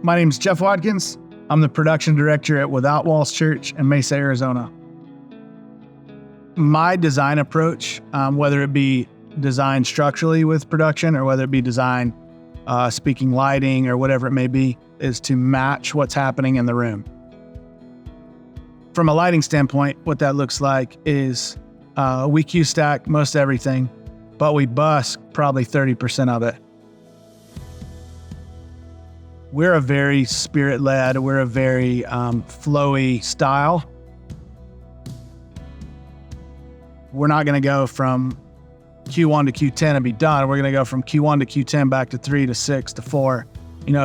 My name is Jeff Watkins. I'm the production director at Without Walls Church in Mesa, Arizona. My design approach, whether it be design structurally with production or whether it be design speaking lighting or whatever it may be, is to match what's happening in the room. From a lighting standpoint, what that looks like is we Q-stack most everything, but we busk probably 30% of it. We're a very spirit-led, we're a very flowy style. We're not gonna go from Q1 to Q10 and be done. We're gonna go from Q1 to Q10 back to 3 to 6 to 4.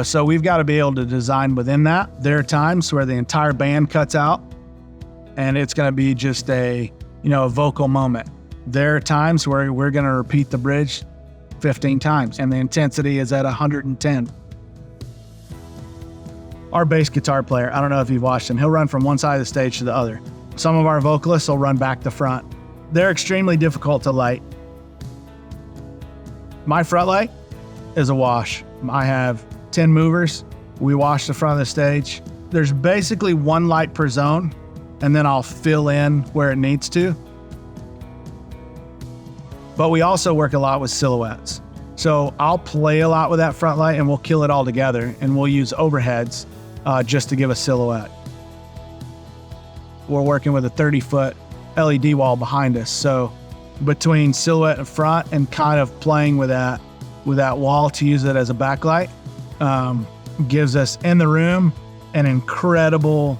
So we've gotta be able to design within that. There are times where the entire band cuts out and it's gonna be just a vocal moment. There are times where we're gonna repeat the bridge 15 times and the intensity is at 110. Our bass guitar player, I don't know if you've watched him, he'll run from one side of the stage to the other. Some of our vocalists will run back to front. They're extremely difficult to light. My front light is a wash. I have 10 movers. We wash the front of the stage. There's basically one light per zone, and then I'll fill in where it needs to. But we also work a lot with silhouettes. So I'll play a lot with that front light and we'll kill it all together, and we'll use overheads just to give a silhouette. We're working with a 30-foot LED wall behind us. So between silhouette and front and kind of playing with that wall to use it as a backlight gives us in the room an incredible,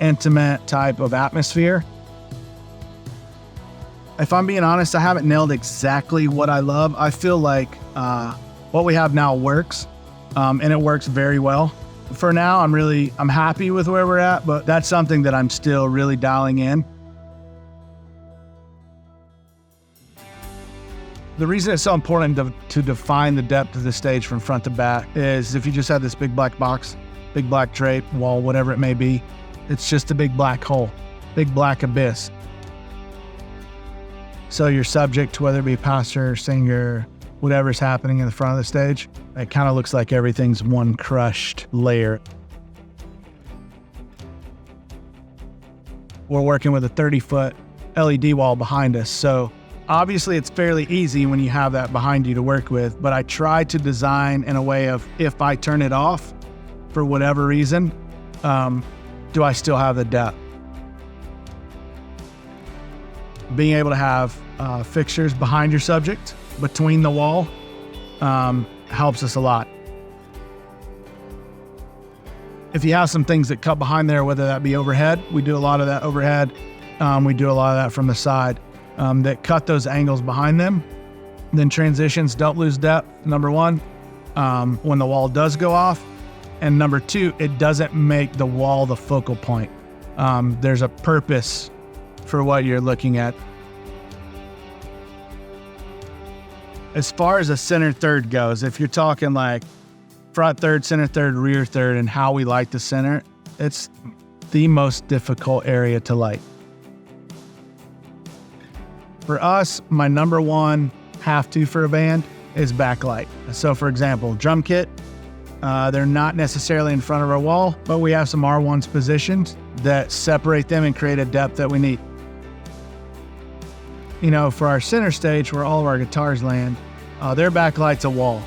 intimate type of atmosphere. If I'm being honest, I haven't nailed exactly what I love. I feel like what we have now works, and it works very well. For now, I'm happy with where we're at, but that's something that I'm still really dialing in. The reason it's so important to define the depth of the stage from front to back is if you just have this big black box, big black drape, wall, whatever it may be, it's just a big black hole, big black abyss. So you're subject to whether it be pastor, singer, whatever's happening in the front of the stage, it kind of looks like everything's one crushed layer. We're working with a 30-foot LED wall behind us. So obviously it's fairly easy when you have that behind you to work with, but I try to design in a way of, if I turn it off for whatever reason, do I still have the depth? Being able to have fixtures behind your subject, between the wall, helps us a lot. If you have some things that cut behind there, whether that be overhead, we do a lot of that overhead. We do a lot of that from the side, that cut those angles behind them. Then transitions don't lose depth, number one, when the wall does go off. And number two, it doesn't make the wall the focal point. There's a purpose for what you're looking at. As far as a center third goes, if you're talking like front third, center third, rear third, and how we light the center, it's the most difficult area to light. For us, my number one have-to for a band is backlight. So for example, drum kit, they're not necessarily in front of our wall, but we have some R1s positioned that separate them and create a depth that we need. For our center stage where all of our guitars land, their backlight's a wall.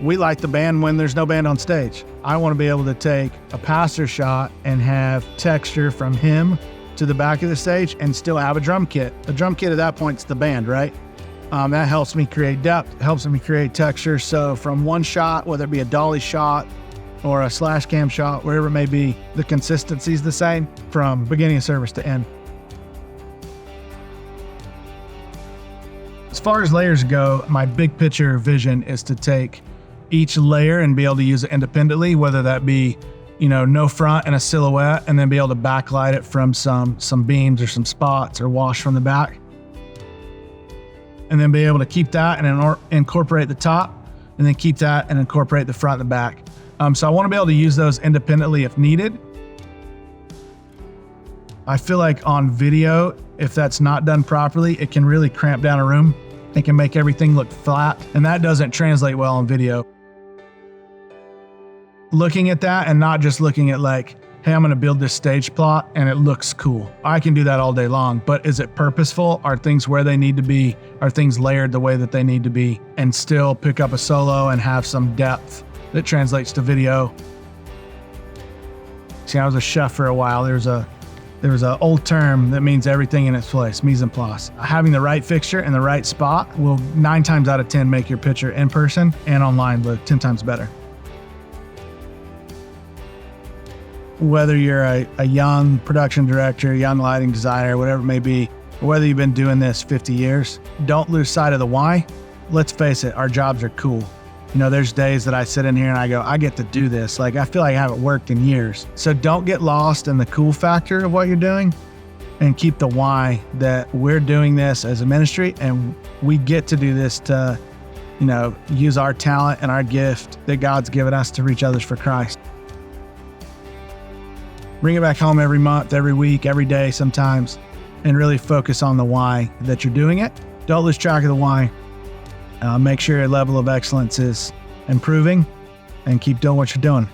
We light the band when there's no band on stage. I want to be able to take a pastor shot and have texture from him to the back of the stage and still have a drum kit. A drum kit at that point is the band, right? That helps me create depth, helps me create texture. So from one shot, whether it be a dolly shot or a slash cam shot, wherever it may be, the consistency's the same from beginning of service to end. As far as layers go, my big picture vision is to take each layer and be able to use it independently, whether that be, no front and a silhouette, and then be able to backlight it from some beams or some spots or wash from the back. And then be able to keep that and incorporate the top, and then keep that and incorporate the front and the back. So I want to be able to use those independently if needed. I feel like on video, if that's not done properly, it can really cramp down a room. It can make everything look flat, and that doesn't translate well on video. looking at that and not just looking at like, hey, I'm going to build this stage plot and it looks cool. I can do that all day long, but is it purposeful? Are things where they need to be? Are things layered the way that they need to be? And still pick up a solo and have some depth that translates to video. See, I was a chef for a while. There was a old term that means everything in its place, mise en place. Having the right fixture in the right spot will 9 times out of 10 make your picture in person and online look 10 times better. Whether you're a young production director, young lighting designer, whatever it may be, or whether you've been doing this 50 years, don't lose sight of the why. Let's face it, our jobs are cool. You know, there's days that I sit in here and I go, I get to do this. Like, I feel like I haven't worked in years. So don't get lost in the cool factor of what you're doing and keep the why that we're doing this as a ministry and we get to do this to, you know, use our talent and our gift that God's given us to reach others for Christ. Bring it back home every month, every week, every day sometimes, and really focus on the why that you're doing it. Don't lose track of the why. Make sure your level of excellence is improving and keep doing what you're doing.